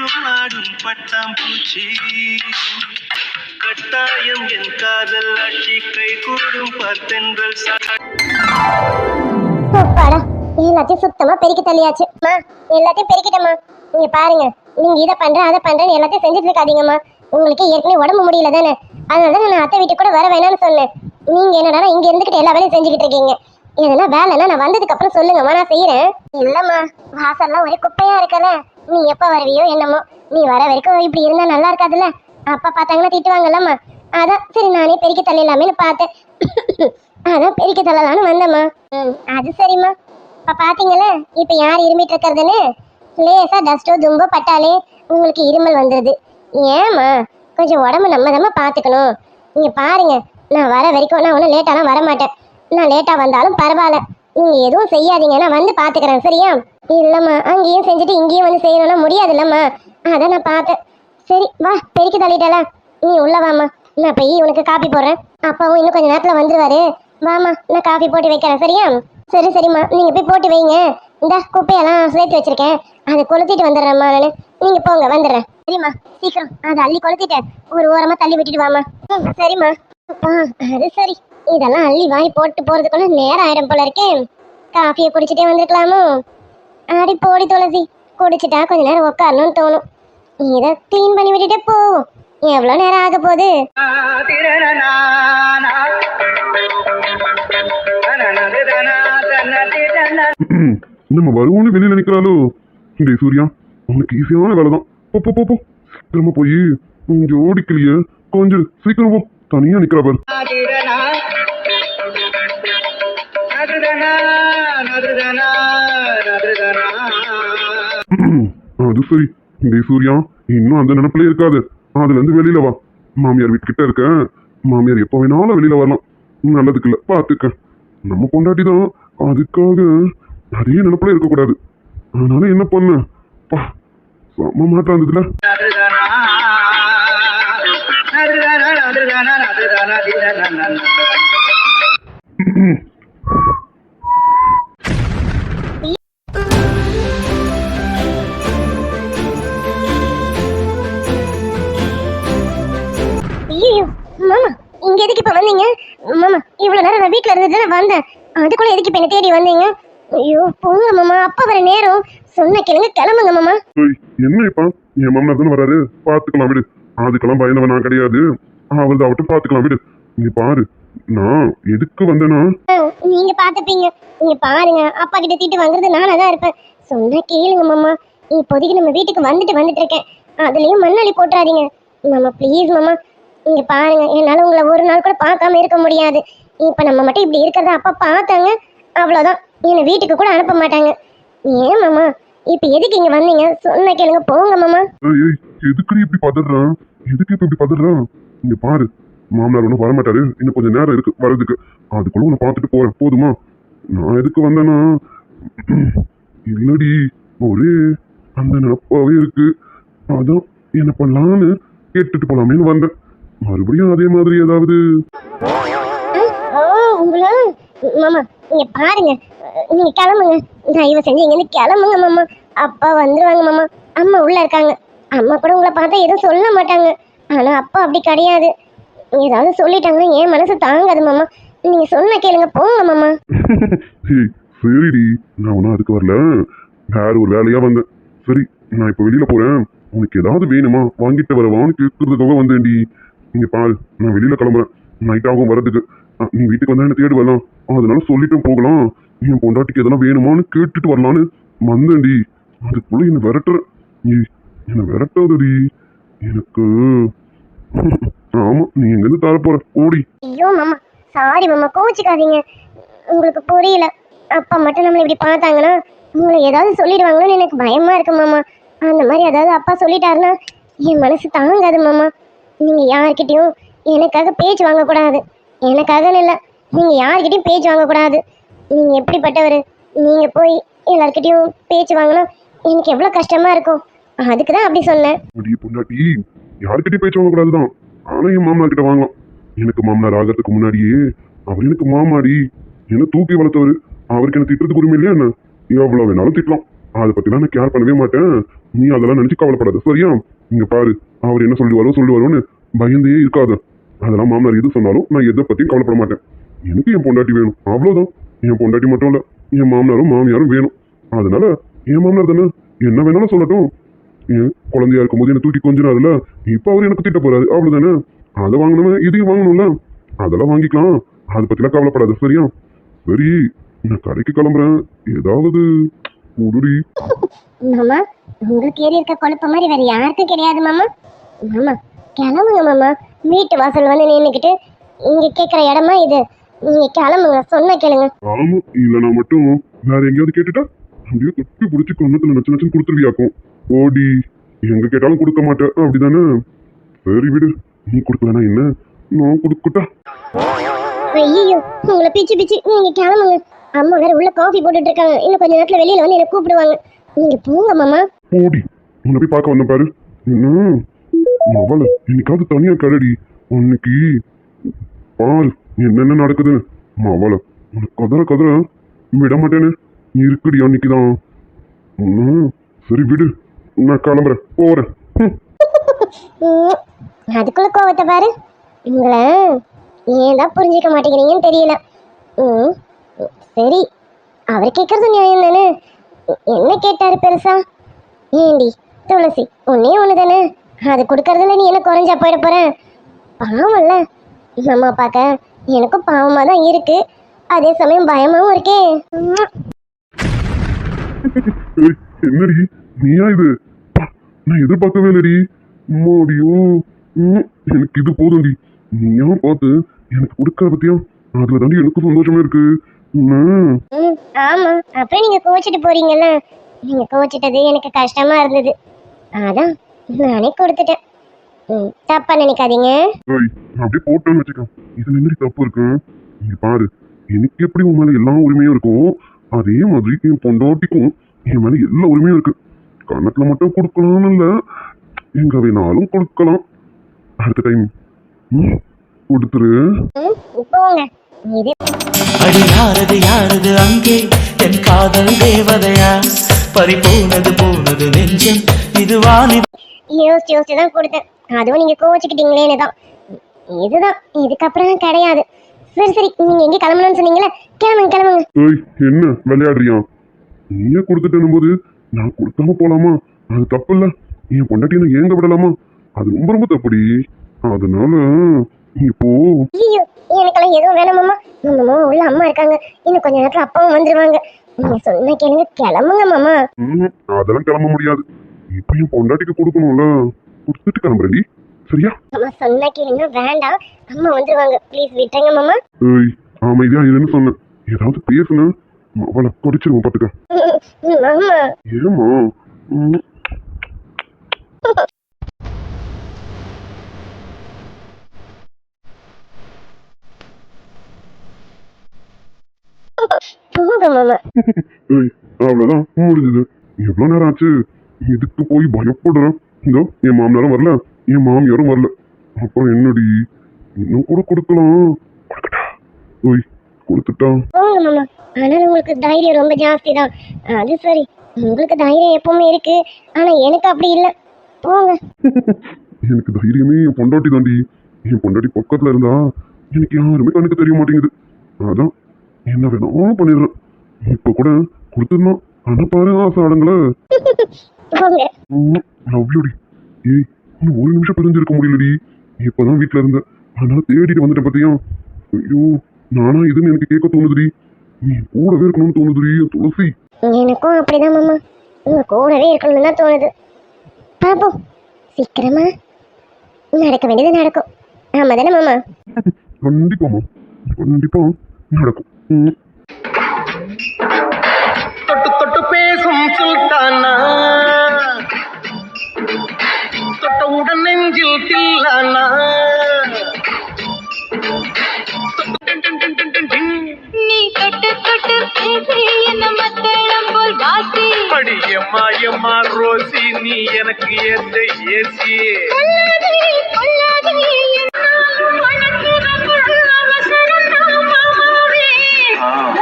என்றும் ஆடும் பட்டாம்பூச்சி கட்டாயம் என் காதல் ஆட்சி கை கூடும் பார்த்தென்றல் எல்லாத்தையும் சுத்தமா பெருக்கி தள்ளியாச்சு எல்லாத்தையும் பெருக்கிட்டம்மா. நீங்க பாருங்க, நீங்க இதை பண்ற அதை பண்றேன்னு எல்லாத்தையும் செஞ்சுட்டு இருக்காதீங்கம்மா. உங்களுக்கு ஏற்கனவே உடம்பு முடியல தானே, அதனாலதான் நான் அத்தை வீட்டுக்கு கூட வர வேணாம்னு சொன்னேன். நீங்க என்னடா இங்க இருந்துகிட்டு எல்லா வேலையும் செஞ்சுக்கிட்டு இருக்கீங்க. எதனா வேலைன்னா நான் வந்ததுக்கு அப்புறம் சொல்லுங்கம்மா, நான் செய்யறேன். இல்லம்மா, வாசல்லாம் ஒரே குப்பையா இருக்கல. நீ எப்ப வருவியோ என்னமோ, நீ வர வரைக்கும் இப்படி இருந்தா நல்லா இருக்காதுல்ல. அப்பா பார்த்தாங்கன்னா திட்டுவாங்கல்லம்மா. அதான் சரி நானே பெருக்கி தள்ளலாமேன்னு பார்த்தேன். அதான் பெருக்கி தள்ளலான்னு வந்தம்மா. அது சரிம்மா. இப்ப பாத்தீங்களா இப்ப யார் இருமிட்டு இருக்கிறதுன்னு? லேசா டஸ்டோ தும்போ பட்டாலே உங்களுக்கு இருமல் வந்துருது. ஏமா கொஞ்சம் உடம்பு நம்ம பாத்துக்கணும். நீங்க பாருங்க, நான் வர வரைக்கும் நான் ஒன்றும் லேட்டாலாம் வர மாட்டேன். நான் லேட்டா வந்தாலும் பரவாயில்ல, நீங்க எதுவும் செய்யாதீங்க, நான் வந்து பாத்துக்கிறேன் சரியா? இல்லம்மா, அங்கேயும் செஞ்சுட்டு இங்கேயும் வந்து செய்யணும்னா முடியாது இல்லம்மா. அதான் நான் பார்த்தேன். சரி வா, பெருக்கி தள்ளிட்டால, நீ உள்ள வாமா. நான் போய் உனக்கு காப்பி போடுறேன். அப்பாவும் இன்னும் கொஞ்சம் நேரத்துல வந்துருவாரு. வாமா, நான் காப்பி போட்டு வைக்கிறேன் சரியா? சரிம்மா, நீங்க போய் போட்டு வைங்க. இந்த குப்பையெல்லாம் சேர்த்து வச்சிருக்கேன், அதை கொளுத்திட்டு வந்துடுறேம்மா நானு. நீங்க போங்க, வந்துடுறேன் சரிம்மா. சீக்கிரம் அதை அள்ளி கொளுத்திட்டு ஒரு ஓரமா தள்ளி விட்டுட்டு வாமா. சரிம்மா. அது சரி, இதெல்லாம் அள்ளி வாய் போட்டு போறதுக்குள்ள நேரம் ஆயிடும் போல இருக்கேன். காஃபியை குடிச்சிட்டே வந்திருக்கலாமோ? அடி போடி துளசி, குடிச்சிட்டா கொஞ்ச நேரம் உட்காரணும்னு தோணும். இதை கிளீன் பண்ணி விட்டுட்டே போ. எவ்வளவு நேரம் ஆக போகுது? நம்ம வருவோம்னு வெளியில நிக்கிறாளோ? டேய் சூர்யா, உனக்கு ஈஸியான வேலை தான். போ திரும்ப போய் கொஞ்சம் ஓடிக்கலைய, கொஞ்சம் சீக்கிரம் போ. தனியா நிக்கிறா பாரு. அது சரி. டேய் சூர்யா, இன்னும் அந்த நினைப்புல இருக்காது. அதுல இருந்து வெளியில வா. மாமியார் வீட்டுக்கிட்ட இருக்க. மாமியார் எப்ப வேணாலும் வெளியில வரலாம். நல்லதுக்கு இல்ல, பாத்துக்க. நம்ம பொண்டாட்டி தான், அதுக்காக அதே நினைப்புல இருக்க கூடாது. அதனால என்ன பண்ண செம்ம மாற்றம் இருந்ததுல. மாமா, இங்க எதுக்கு இப்ப வந்தீங்க? மாமா, இவ்வளவு நேரம் நான் வீட்டுல இருந்துட்டு வந்தேன். அதுக்குள்ள எதுக்கு இப்ப என்ன தேடி வந்தீங்க? ஐயோ போங்க மாமா, அப்பா வர நேரம். சொன்ன கேளுங்க, கிளம்புங்க மாமா. என்ன இப்ப என் மாமனார் தானே வராரு, பாத்துக்கலாம் விடு. அதுக்கெல்லாம் பயந்தவன் நான் கிடையாது. அவரு அவட்டு பாத்துக்கலாம் விடு. நீ பாரு, நான் எதுக்கு வந்தேன்னா நீங்க பாத்துப்பீங்க. நீங்க பாருங்க, அப்பா கிட்ட திட்டு வாங்குறது நானா தான் இருப்பேன். சொன்ன கேளுங்க மாமா. இப்போதைக்கு நம்ம வீட்டுக்கு வந்துட்டு இருக்கேன். அதுலயும் மண்ணாளி போட்டுறாதீங்க மாமா, ப்ளீஸ் மாமா. இங்க பாருங்க, என்னால உங்களை ஒரு நாள் கூட பார்க்காம இருக்க முடியாது. இப்ப நம்ம மட்டும் இப்படி இருக்கிறத அப்பா பார்த்தாங்க, அவ்வளவுதான், என்னை வீட்டுக்கு கூட அனுப்ப மாட்டாங்க. ஏன் மாமா இப்ப எதுக்கு இங்க வந்தீங்க? சொன்ன கேளுங்க, போங்க மாமா. எதுக்கு இப்படி பதறான்? எதுக்கு இப்ப இப்படி பதறான்? இங்க பாரு, மாமனார் ஒன்றும் வரமாட்டாரு. இன்னும் கொஞ்சம் நேரம் இருக்கு வர்றதுக்கு. அதுக்குள்ள உன்னை பார்த்துட்டு போறேன், போதுமா? நான் எதுக்கு வந்தேன்னா, இல்லடி, ஒரே அந்த நினப்பாவே இருக்கு. அதான் என்ன பண்ணலான்னு கேட்டுட்டு போலாமேன்னு வந்தேன். மறுபடியும் அதே மாதிரி ஏதாவது உங்களா? மாமா நீங்க பாருங்க, நீங்க கிளம்புங்க, தயவு செஞ்சு இங்க இருந்து கிளம்புங்க மாமா. அப்பா வந்துருவாங்க மாமா. அம்மா உள்ள இருக்காங்க. அம்மா கூட உங்களை பார்த்தா எதுவும் சொல்ல மாட்டாங்க. ஆனா அப்பா அப்படி கிடையாது. ஏதாவது சொல்லிட்டாங்கன்னா என் மனசு தாங்காது மாமா. நீங்க சொன்ன கேளுங்க, போங்க மாமா. சரிடி, நான் ஒன்னும் அதுக்கு வரல, வேற ஒரு வேலையா வந்தேன். சரி, நான் இப்ப வெளியில போறேன். உனக்கு ஏதாவது வேணுமா வாங்கிட்டு வரவான்னு கேட்கறதுக்காக வந்தேன்டி. இங்க பாரு, நான் வெளியில கிளம்புறேன். நைட் ஆகும் வரதுக்கு. நீ வீட்டுக்கு வந்தா என்ன தேடி வரலாம், அதனால சொல்லிட்டும் போகலாம். என் பொண்டாட்டிக்கு எதெல்லாம் வேணுமான்னு கேட்டுட்டு வரலான்னு வந்தேன்டி. அதுக்குள்ள என்ன விரட்டுற? நீ என்ன விரட்டாதடி எனக்கு. ஆமா, நீ எங்க இருந்து தர போற? ஓடி. ஐயோ மாமா, சாரி மாமா, கோவிச்சுக்காதீங்க. உங்களுக்கு புரியல. அப்பா மட்டும் நம்மளை இப்படி பார்த்தாங்கன்னா உங்களை ஏதாவது சொல்லிடுவாங்கன்னு எனக்கு பயமா இருக்கு மாமா. அந்த மாதிரி ஏதாவது அப்பா சொல்லிட்டாருன்னா என் மனசு தாங்காது மாமா. நீங்க யார்கிட்டயும் எனக்காக பேச்சு வாங்கக்கூடாது. எனக்காகன்னு இல்லை, நீங்க யார்கிட்டயும் பேச்சு வாங்கக்கூடாது. நீங்க எப்படிப்பட்டவர்? நீங்க போய் எல்லார்கிட்டயும் பேச்சு வாங்கினா எனக்கு எவ்வளவு கஷ்டமா இருக்கும். அதுக்குதான் அப்படி சொன்னேன். பொண்டாட்டி யார்கிட்டயும் பேச்சு வாங்கக்கூடாதுதான். ஆனா என் மாமனார் கிட்ட வாங்கலாம். எனக்கு மாமனார் ஆகிறதுக்கு முன்னாடியே அவர் எனக்கு மாமாடி, என்ன தூக்கி வளர்த்தவர். அவருக்கு என்ன திட்டுறதுக்கு உரிமை இல்லையா? என்ன எவ்வளவு வேணாலும் திட்டலாம். அதை பத்திலாம் நான் கேர் பண்ணவே மாட்டேன். நீ அதெல்லாம் நினைச்சு கவலைப்படாத சரியா? இங்க பாரு, அவர் என்ன சொல்லுவாரோன்னு பயந்தே இருக்காத. அதெல்லாம் மாமனார் எது சொன்னாலும் நான் எதை பத்தியும் கவலைப்பட மாட்டேன். எனக்கு என் பொண்டாட்டி வேணும், அவ்வளவுதான். என் பொண்டாட்டி மட்டும் இல்ல, என் மாமனாரும் மாமியாரும் வேணும். அதனால என் மாமனார் தானே, என்ன வேணாலும் சொல்லட்டும். என் குழந்தையா இருக்கும்போது என்ன தூக்கி கொஞ்சினாருல, இப்ப அவர் எனக்கு திட்ட போறாரு, அவ்வளவுதானே. அதை வாங்கணுமே இதையும் வாங்கணும்ல, அதெல்லாம் வாங்கிக்கலாம். அதை பத்திலாம் கவலைப்படாத சரியா? சரி, நான் கடைக்கு கிளம்புறேன். ஏதாவது உடுடி. மாமா, உங்களுக்கு ஏறி இருக்க கொழுப்பு மாதிரி வேற யாருக்கும் கிடையாது மாமா. மாமா கிளம்புங்க மாமா. வீட்டு வாசல் வந்து நின்றுக்கிட்டு இங்க கேட்குற இடமா இது? நீங்க கிளம்புங்க, சொன்ன கேளுங்க. ஆமா, இல்ல நான் மட்டும் வேற எங்கேயாவது கேட்டுட்டா அப்படியே தொட்டி பிடிச்சி கண்ணத்துல நச்சு நச்சுன்னு கொடுத்துருவியாக்கும். ஓடி, எங்க கேட்டாலும் கொடுக்க மாட்டேன் அப்படிதானே? சரி விடு, நீ கொடுக்கலனா என்ன, நான் கொடுக்கட்டா? ஐயோ, உங்களை பிச்சு பிச்சு நீங்க கிளம்புங்க. அம்மா வேற உள்ள காஃபி போட்டுட்டு இருக்காங்க. இன்னும் கொஞ்ச நேரத்துல வெளியில வந்து என்ன கூப்பிடுவாங்க. நீங்க போங்க மாமா. ஓடி, உன்னை போய் பார்க்க வந்தேன் பாரு. என்ன அவளை இன்னைக்காவது தனியா கடடி. உன்னைக்கு பாரு என்னென்ன நடக்குதுன்னு. அவளை உனக்கு கதற விட மாட்டேன்னு இருக்குடி அன்னைக்குதான். சரி விடு, நான் கிளம்புறேன், போறேன். அதுக்குள்ள கோவத்தை பாரு. உங்களை ஏன் தான் புரிஞ்சிக்க மாட்டேங்கிறீங்கன்னு தெரியல. சரி, அவர் கேட்கறது நியாயம் தானே. என்ன கேட்டாரு பெருசா? ஏண்டி துளசி, ஒன்னே ஒன்று தானே, அது கொடுக்கறதுல நீ என்ன குறைஞ்சா போயிட போற? பாவம்ல அம்மா பார்க்க எனக்கும் பாவமா தான் இருக்கு, அதே சமயம் பயமாவும் இருக்கே. என்னடி நீயா இது? நான் எதிர்பார்க்கவே இல்லடி. மோடியும் எனக்கு இது போதும்டி. நீயா பார்த்து எனக்கு கொடுக்கற பத்தியா, அதுல தாண்டி எனக்கு சந்தோஷமா இருக்கு. ஆமா, அப்புறம் நீங்க கோச்சிட்டு போறீங்கல்ல. நீங்க கோச்சிட்டது எனக்கு கஷ்டமா இருந்தது, அதான் நானே கொடுத்துட்டேன். தப்பா நினைக்காதீங்க. அப்படியே போட்டோன்னு வச்சுக்கோ, இதுல என்ன தப்பு இருக்கு? நீ பாரு, எனக்கு எப்படி உன் மேல எல்லா உரிமையும் இருக்கும், அதே மாதிரி என் பொண்டாட்டிக்கும் என் மேல எல்லா உரிமையும் இருக்கு. கணக்குல மட்டும் கொடுக்கலாம்னு இல்ல, எங்க வேணாலும் கொடுக்கலாம். அடுத்த டைம் கொடுத்துரு. போங்க. இது அடி யாரது அங்கே என் காதல் தேவதையா, பறி போனது நெஞ்சம் இது வாலி. யோசிச்சு தான் கொடுத்தேன், அதுவும் நீங்க கோச்சிக்கிட்டீங்களேன்னு தான். இதுதான், இதுக்கப்புறம் கிடையாது. சரி நீங்க எங்க கிளம்பணும்னு சொன்னீங்களே, கிளம்புங்க. ஏய், என்ன விளையாடுறியா? நீயே கொடுத்துட்டேன் போது நான் கொடுக்காம போலாமா? அது தப்பு இல்ல. என் பொண்டாட்டி நான் ஏங்க விடலாமா? அது ரொம்ப தப்புடி. அதனால நீ போ. ஐயோ, எனக்கெல்லாம் எதுவும் வேணாமாமா. மாமா உள்ள அம்மா இருக்காங்க, இன்னும் கொஞ்ச நேரத்துல அப்பாவும் வந்துருவாங்க. நீங்க சொன்ன கேளுங்க, கிளம்புங்க மாமா. அதெல்லாம் கிளம்ப முடியாது. இப்ப என் பொண்டாட்டிக்கு கொடுக்கணும்ல, கொடுத்துட்டு கிளம்புறடி சரியா? மாமா சொன்ன கேளுங்க, வேண்டாம், அம்மா வந்துருவாங்க, ப்ளீஸ் விட்டுருங்க மாமா. ஏய், அமைதியா இருன்னு சொன்னேன். ஏதாவது பேசுன அவளை குடிச்சிருவோம் பாத்துக்க. மாமா ஏமா போங்க மாமா. ஏய், அவ்வளவுதான் முடிஞ்சது. எவ்வளவு நேரம் ஆச்சு? இதுக்கு போய் பயப்படுறேன். இதோ என் மாமனாரும் வரல, என் மாமியாரும் வரல. அப்புறம் என்னடி, இன்னும் கூட கொடுக்கலாம். கொடுக்கட்டா? ஓய், கொடுத்துட்டா? போங்க மாமா. ஆனாலும் உங்களுக்கு தைரியம் ரொம்ப ஜாஸ்தி தான். அது சரி, உங்களுக்கு தைரியம் எப்பவுமே இருக்கு, ஆனா எனக்கு அப்படி இல்லை. போங்க. எனக்கு தைரியமே என் பொண்டாட்டி தாண்டி. என் பொண்டாட்டி பக்கத்துல இருந்தா எனக்கு யாருமே கண்ணுக்கு தெரிய மாட்டேங்குது. அதான் என்ன வேணாலும் பண்ணிடுறேன். இப்ப கூட கொடுத்துடணும், ஆனா பாரு ஆசை அடங்கல. போங்க. லவ்யூடி. ஏய், இன்னும் ஒரு நிமிஷம் பிரிஞ்சிருக்க முடியலடி. இப்பதான் வீட்டுல இருந்தேன், அதனால தேடிட்டு வந்துட்டேன் பாத்தியா. ஐயோ, நானா இதுன்னு எனக்கு கேட்க தோணுதுடி. நீ கூடவே இருக்கணும்னு தோணுதுடி துளசி. எனக்கும் அப்படிதான் மாமா, உங்க கூடவே இருக்கணும்னு தான் தோணுது. பாப்போம், சீக்கிரமா நடக்க வேண்டியது நடக்கும். ஆமா தானே மாமா? கண்டிப்பாமா, கண்டிப்பா நடக்கும். தொட்டு தொட்டு பேசும் சுல்தானா, தொட்டவுடன் நெஞ்சில் தில்லானா, நீ தொட்டு தொட்டு பேசி என்ன மத்தளம் போல் வாசி. அடியம்மா ரோசி, நீ எனக்கு ஏத்த ஏசி. கொல்லாதே கொல்லாதே என்னாலும் மனசுக்குள் அவசரம் தான் மாமாவே.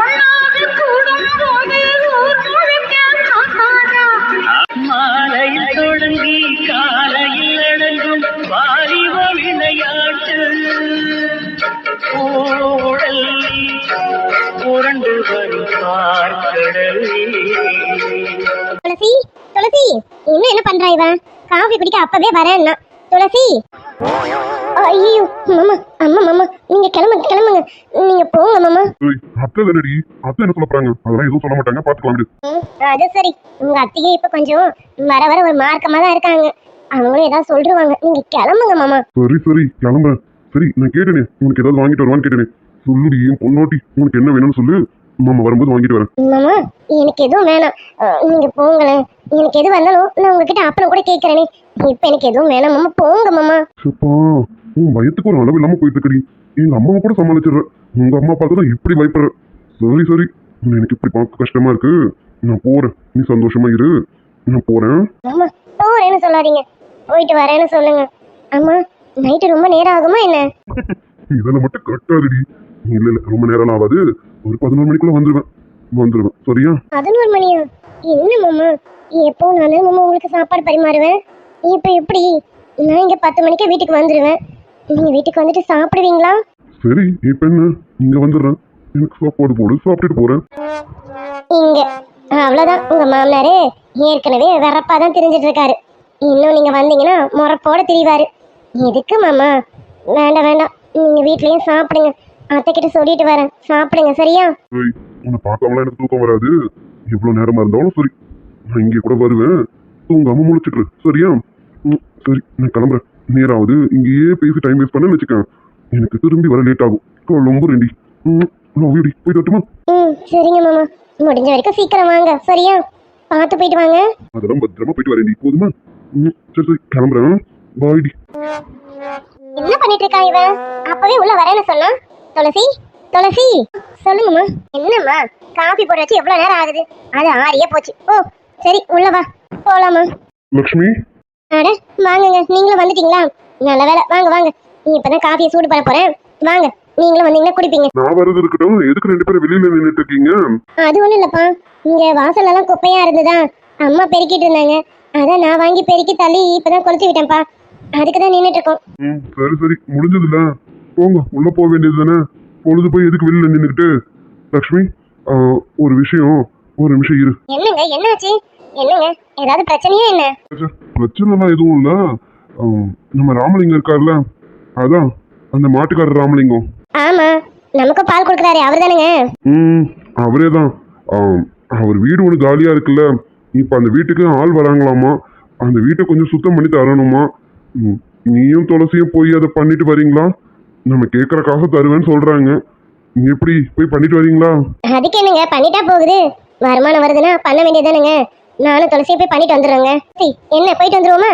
ஒன்னாக கூடும் போது ஊர் முழுக்க காக்காத துளசி இன்னும் என்ன பண்றா இவன்? காஃபி குடிக்க அப்பவே வரேன்னா. துளசி ஐயோ மாமா, அம்மா மாமா, நீங்க கிளம்புங்க கிளம்புங்க, நீங்க போங்க மாமா. ஏய், அத்தை தானடி, அத்தை என்ன சொல்ல போறாங்க? அதெல்லாம் எதுவும் சொல்ல மாட்டாங்க, பாத்துக்கலாம் விடு. அது சரி, உங்க அத்தையே இப்ப கொஞ்சம் வர வர ஒரு மார்க்கமா தான் இருக்காங்க. அவங்களும் ஏதாவது சொல்லிடுவாங்க, நீங்க கிளம்புங்க மாமா. சரி சரி கிளம்புறேன். சரி நான் கேட்டேனே, உனக்கு ஏதாவது வாங்கிட்டு வருவான்னு கேட்டேனே. சொல்லுடி என் பொண்ணோட்டி, உனக்கு என்ன வேணும்னு சொல்லு, மாமா வரும்போது வாங்கிட்டு வரேன். மாமா எனக்கு எதுவும் வேணாம், நீங்க போங்களேன். எனக்கு எது வந்தாலும் நான் உங்ககிட்ட அப்புறம் கூட கேட்கறேனே. இப்ப எனக்கு எதுவும் வேணாம் மாமா, போங்க மாமா. சப்பா, உன் பயத்துக்கு ஒரு அளவு இல்லாம போயிட்டு இருக்கடி. எங்க அம்மாவை கூட சமாளிச்சிடுற, உங்க அம்மா பார்த்துதான் இப்படி பயப்படுற. சரி சரி, எனக்கு இப்படி பார்க்க கஷ்டமா இருக்கு, நான் போறேன். நீ சந்தோஷமா இரு, நான் போறேன். மாமா போறேன்னு சொல்லாதீங்க, போயிட்டு வரேன்னு சொல்லுங்க. அம்மா நைட்டு ரொம்ப நேரம் ஆகுமா என்ன? இதெல்லாம் மட்டும் கரெக்டாடி. இல்ல இல்ல, ரொம்ப நேரம் ஆகாது, ஒரு 11 மணிக்குள்ள வந்துருவேன் சரியா? 11 மணியா? என்ன மாமா, எப்போ நானே மாமா உங்களுக்கு சாப்பாடு பரிமாறுவேன். இப்ப எப்படி? நான் இங்க 10 மணிக்கே வீட்டுக்கு வந்துடுவேன். நீங்க வீட்டுக்கு வந்துட்டு சாப்பிடுவீங்களா? சரி இப்ப என்ன, இங்க வந்துடுறேன், எனக்கு சாப்பாடு போடு, சாப்பிட்டுட்டு போறேன். இங்க அவ்வளவுதான். உங்க மாமனாரு ஏற்கனவே வெறப்பாதான் தெரிஞ்சிட்டு இருக்காரு. இன்னும் நீங்க வந்தீங்கன்னா முறப்போட திரிவாரு. எதுக்கு மாமா? வேண்டாம் வேண்டாம், நீங்க வீட்லயும் சாப்பிடுங்க. அத்தை கிட்ட சொல்லிட்டு வரேன், சாப்பிடுங்க சரியா? ஏய், உன்னை பார்க்காமலாம் எனக்கு தூக்கம் வராது. எவ்வளவு நேரமா இருந்தாலும் சரி, நான் இங்கே கூட வருவேன். தூங்காம முழிச்சிட்டு சரியா? சரி நான் கிளம்புறேன். நேராவது இங்கேயே பேசி டைம் வேஸ்ட் பண்ண வச்சுக்கேன், எனக்கு திரும்பி வர லேட் ஆகும். ரொம்ப ரெண்டி போயிட்டு வரட்டுமா? சரிங்க மாமா, முடிஞ்ச வரைக்கும் சீக்கிரம் வாங்க சரியா? பார்த்து போயிட்டு வாங்க. அதெல்லாம் பத்திரமா போயிட்டு வரேன்டி, போதுமா? சரி சரி கிளம்புறேன், பாய்டி. என்ன பண்ணிட்டு இருக்கா இவன்? அப்பவே உள்ள வரேன்னு சொன்னா. துளசி துளசி சொல்லுங்கம்மா. என்னம்மா, காபி போட வச்சு எவ்வளவு நேரம் ஆகுது? அது ஆறியே போச்சு. ஓ சரி உள்ள வா, போலாமா? லக்ஷ்மி, அட வாங்குங்க, நீங்களும் வந்துட்டீங்களா? நல்ல வேலை, வாங்க வாங்க. நீ இப்பதான் காஃபியை சூடு பண்ண போறேன், வாங்க நீங்களும் வந்தீங்கன்னா குடிப்பீங்க. நான் வரது இருக்கட்டும், எதுக்கு 2 பேரும் வெளியில நின்றுட்டு இருக்கீங்க? அது ஒண்ணும் இல்லப்பா, இங்க வாசல் எல்லாம் குப்பையா இருந்ததா, அம்மா பெருக்கிட்டு இருந்தாங்க. அதான் நான் வாங்கி பெருக்கி தள்ளி இப்பதான் கொளுத்தி விட்டேன்ப்பா, அதுக்குதான் நின்னுட்டு இருக்கோம். சரி சரி முடிஞ்சதுல, போங்க உள்ள போக வேண்டியது தானே. பொழுது போய் எதுக்கு வெளியில நின்றுக்கிட்டு? லக்ஷ்மி, ஒரு நிமிஷம் இரு. என்னங்க என்னாச்சு? என்னங்க ஏதாவது பிரச்சனையா என்ன? பிரச்சனைலாம் எதுவும் இல்ல. நம்ம ராமலிங்கம் இருக்காருல்ல, அதான் அந்த மாட்டுக்காரர் ராமலிங்கம். ஆமா, நமக்கு பால் கொடுக்குறாரு அவர் தானுங்க? அவரே தான். அவர் வீடு ஒன்று காலியா இருக்குல்ல, இப்ப அந்த வீட்டுக்கு ஆள் வராங்களாமா. அந்த வீட்டை கொஞ்சம் சுத்தம் பண்ணி தரணுமா. நீயும் துளசியும் போய் அதை பண்ணிட்டு வரீங்களா? நம்ம கேட்கறக்காக தருவேன்னு சொல்றாங்க. நீ எப்படி போய் பண்ணிட்டு வரீங்களா? அதுக்கு என்னங்க, பண்ணிட்டா போகுது. வருமானம் வருதுன்னா பண்ண வேண்டியதானுங்க. நானும் துளசியை போய் பண்ணிட்டு வந்துடுறேங்க. என்ன போயிட்டு வந்துருவோமா?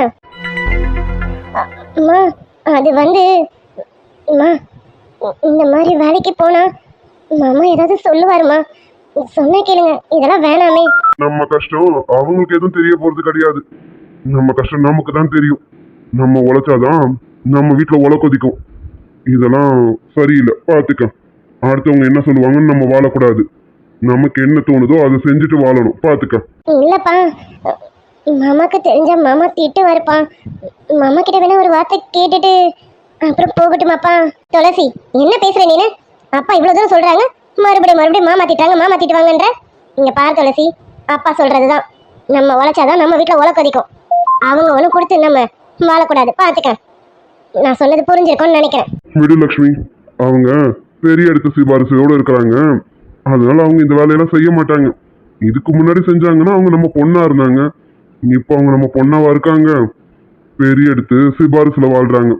அம்மா அது வந்து அம்மா, இந்த மாதிரி வேலைக்கு போனா மாமா ஏதாவது சொல்லுவாருமா? சொன்ன கேளுங்க, இதெல்லாம் வேணாமே. நம்ம கஷ்டம் அவங்களுக்கு எதுவும் தெரிய போறது கிடையாது. நம்ம கஷ்டம் நமக்கு தான் தெரியும். நம்ம உழைச்சாதான் நம்ம வீட்டுல உழை கொதிக்கும். இதெல்லாம் சரியில்லை, பாத்துக்க. அடுத்தவங்க என்ன சொல்லுவாங்கன்னு நம்ம வாழக்கூடாது. நமக்கு என்ன தோணுதோ அதை செஞ்சுட்டு வாழணும், பாத்துக்க. இல்லப்பா, மாமாக்கு தெரிஞ்ச மாமா திட்டு வருப்பா. மாமா கிட்ட வேணா ஒரு வார்த்தை கேட்டுட்டு அப்புறம் போகட்டுமாப்பா? துளசி என்ன பேசுற நீனு? அப்பா இவ்வளவு தூரம் சொல்றாங்க, மறுபடியும் மாமா திட்டுவாங்கன்ற. இங்க பாரு துளசி, அப்பா சொல்றதுதான். நம்ம உழைச்சாதான் நம்ம வீட்டுல உழை கொதிக்கும். அவங்க ஒண்ணு கொடுத்து நம்ம வாழக்கூடாது, பாத்துக்க. நான் சொன்னது புரிஞ்சிருக்கும்னு நினைக்கிறேன். விடு லக்ஷ்மி, அவங்க பெரிய இடத்து சிபாரிசையோட இருக்கிறாங்க. அதனால அவங்க இந்த வேலையெல்லாம் செய்ய மாட்டாங்க. இதுக்கு முன்னாடி செஞ்சாங்கன்னா அவங்க நம்ம பொண்ணா இருந்தாங்க. இப்ப அவங்க நம்ம பொண்ணாவா இருக்காங்க, பெரிய எடுத்து சிபாரிசுல வாழ்றாங்க.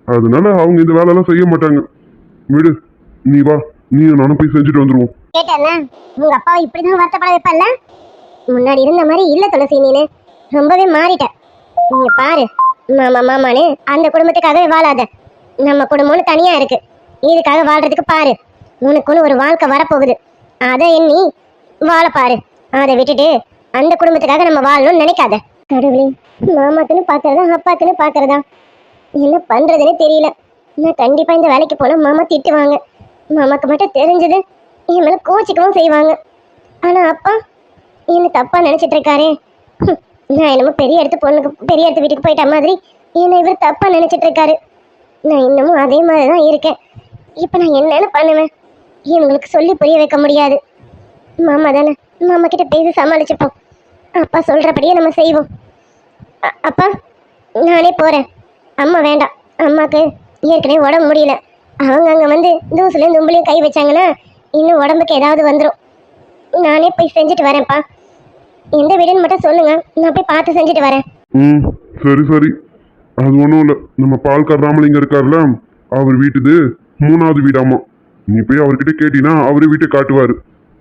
அதனால அவங்க இந்த வேலையெல்லாம் செய்ய மாட்டாங்க. விடு, நீ வா, நீ நானும் போய் செஞ்சுட்டு வந்துருவோம். கேட்டல, உங்க அப்பா இப்படிதான் வருத்தப்பட வைப்பல்ல? முன்னாடி இருந்த மாதிரி இல்ல துளசி, நீனு ரொம்பவே மாறிட்ட. நீங்க பாரு, மாமான்னு அந்த குடும்பத்துக்காகவே வாழாத. நம்ம குடும்பம்னு தனியா இருக்கு, இதுக்காக வாழ்றதுக்கு பாரு. உனக்குன்னு ஒரு வாழ்க்கை வரப்போகுது, அதை எண்ணி வாழ பாரு. அதை விட்டுட்டு அந்த குடும்பத்துக்காக நம்ம வாழணும்னு நினைக்காத. கடவுளே, மாமாக்குன்னு பாக்குறதா அப்பாக்குன்னு பாக்குறதா, என்ன பண்றதுன்னு தெரியல. நான் கண்டிப்பா இந்த வேலைக்கு போனா மாமா திட்டுவாங்க. மாமாக்கு மட்டும் தெரிஞ்சது என் மேல கோச்சிக்கவும் செய்வாங்க. ஆனா அப்பா என்ன தப்பா நினைச்சிட்டு இருக்காரு. நான் என்னமோ பெரிய இடத்து வீட்டுக்கு போயிட்ட மாதிரி என்ன இவர் தப்பா நினைச்சிட்டு இருக்காரு. நான் இன்னமும் அதே மாதிரிதான் இருக்கேன். இப்ப நான் என்னன்னு பண்ணுவேன்? இவங்களுக்கு சொல்லி புரிய வைக்க முடியாது. மாமா தானே, மாமா கிட்ட பேசி சமாளிச்சுப்போம். அப்பா சொல்றபடியே நம்ம செய்வோம். அப்பா நானே போறேன். அம்மா வேண்டாம், அம்மாக்கு ஏற்கனவே உடம்பு முடியல. அவங்க அங்க வந்து தூசுலையும் தும்புலையும் கை வச்சாங்கன்னா இன்னும் உடம்புக்கு ஏதாவது வந்துடும். நானே போய் செஞ்சுட்டு வரேன்ப்பா. எந்த வீடுன்னு மட்டும் சொல்லுங்க, நான் போய் பார்த்து செஞ்சுட்டு வரேன். ம், சரி சரி. அது ஒன்றும் இல்லை, நம்ம பால்கார் ராமலிங்கம் இருக்கார்ல, அவர் வீட்டுது 3வது வீடாமா. நீ போய் அவர்கிட்ட கேட்டினா அவரே வீட்டை காட்டுவார்.